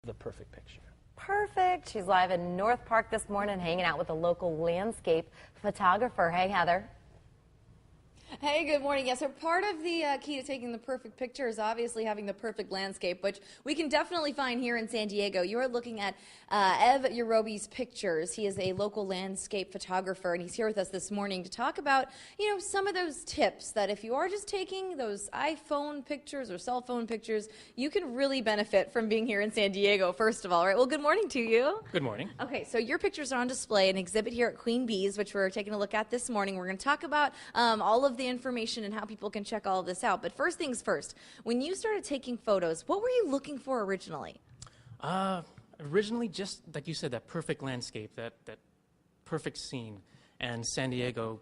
the perfect picture. Perfect. She's live in North Park this morning, hanging out with a local landscape photographer. Hey, Heather. Hey, good morning. Yes, so part of the key to taking the perfect picture is obviously having the perfect landscape, which we can definitely find here in San Diego. You are looking at Evgeny Yorobe's pictures. He is a local landscape photographer, and he's here with us this morning to talk about, you know, some of those tips that if you are just taking those iPhone pictures or cell phone pictures, you can really benefit from being here in San Diego, first of all. All right, well, good morning to you. Good morning. Okay, so your pictures are on display in an exhibit here at Queen Bee's, which we're taking a look at this morning. We're going to talk about all of the information and how people can check all of this out. But first things first, when you started taking photos, what were you looking for originally? Originally, just like you said, that perfect landscape, that perfect scene, and San Diego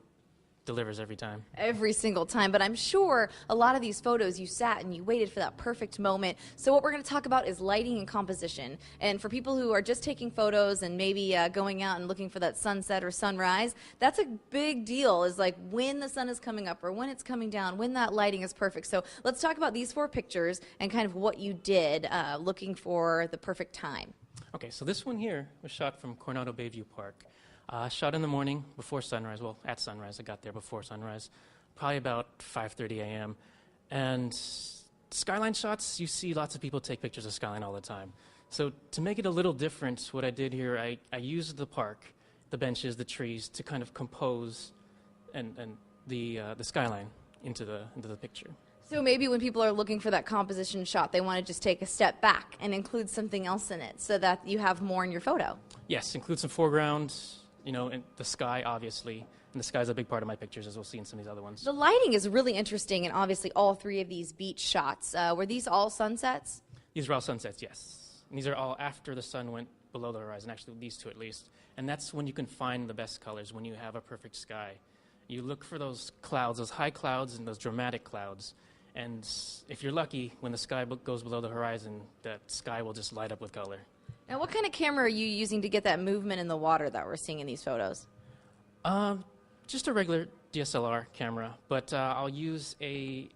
delivers every time. Every single time, but I'm sure a lot of these photos you sat and you waited for that perfect moment. So what we're going to talk about is lighting and composition. And for people who are just taking photos and maybe going out and looking for that sunset or sunrise, that's a big deal, is like when the sun is coming up or when it's coming down, when that lighting is perfect. So let's talk about these 4 pictures and kind of what you did looking for the perfect time. Okay, so this one here was shot from Coronado Bayview Park. Shot in the morning before sunrise. Well, at sunrise. I got there before sunrise, probably about 5:30 a.m. And skyline shots, you see lots of people take pictures of skyline all the time. So to make it a little different, what I did here, I used the park, the benches, the trees, to kind of compose and the skyline into the picture. So maybe when people are looking for that composition shot, they want to just take a step back and include something else in it so that you have more in your photo. Yes, include some foreground, you know, and the sky, obviously. And the sky is a big part of my pictures, as we'll see in some of these other ones. The lighting is really interesting, and obviously all 3 of these beach shots. Were these all sunsets? These are all sunsets, yes. And these are all after the sun went below the horizon, actually these 2 at least. And that's when you can find the best colors, when you have a perfect sky. You look for those clouds, those high clouds and those dramatic clouds. And if you're lucky, when the sky goes below the horizon, that sky will just light up with color. Now, what kind of camera are you using to get that movement in the water that we're seeing in these photos? Just a regular DSLR camera, but I'll use a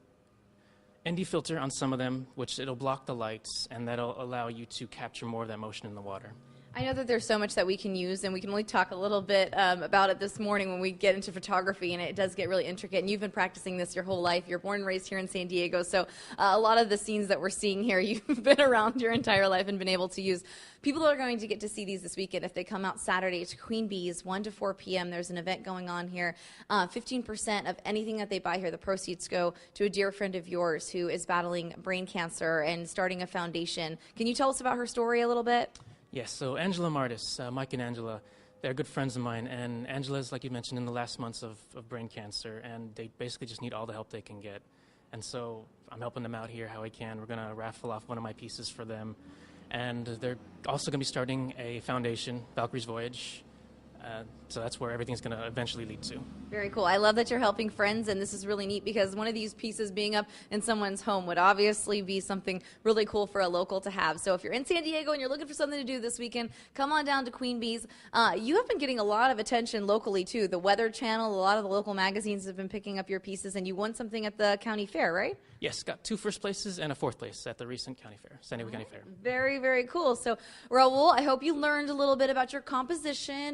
ND filter on some of them, which it'll block the lights, and that'll allow you to capture more of that motion in the water. I know that there's so much that we can use, and we can only talk a little bit about it this morning when we get into photography, and it does get really intricate. And you've been practicing this your whole life. You're born and raised here in San Diego, so a lot of the scenes that we're seeing here, you've been around your entire life and been able to use. People are going to get to see these this weekend if they come out Saturday to Queen Bee's, 1 to 4 p.m. There's an event going on here. 15% of anything that they buy here, the proceeds go to a dear friend of yours who is battling brain cancer and starting a foundation. Can you tell us about her story a little bit? Yes, so Angela Martis, Mike and Angela, they're good friends of mine, and Angela's, like you mentioned, in the last months of brain cancer, and they basically just need all the help they can get. And so I'm helping them out here how I can. We're going to raffle off one of my pieces for them, and they're also going to be starting a foundation, Valkyrie's Voyage. So that's where everything's going to eventually lead to. Very cool. I love that you're helping friends, and this is really neat because one of these pieces being up in someone's home would obviously be something really cool for a local to have. So if you're in San Diego and you're looking for something to do this weekend, come on down to Queen Bee's. You have been getting a lot of attention locally, too. The Weather Channel, a lot of the local magazines have been picking up your pieces, and you won something at the county fair, right? Yes, got 2 first places and a 4th place at the recent county fair, San Diego County Fair. Very, very cool. So, Raul, I hope you learned a little bit about your composition.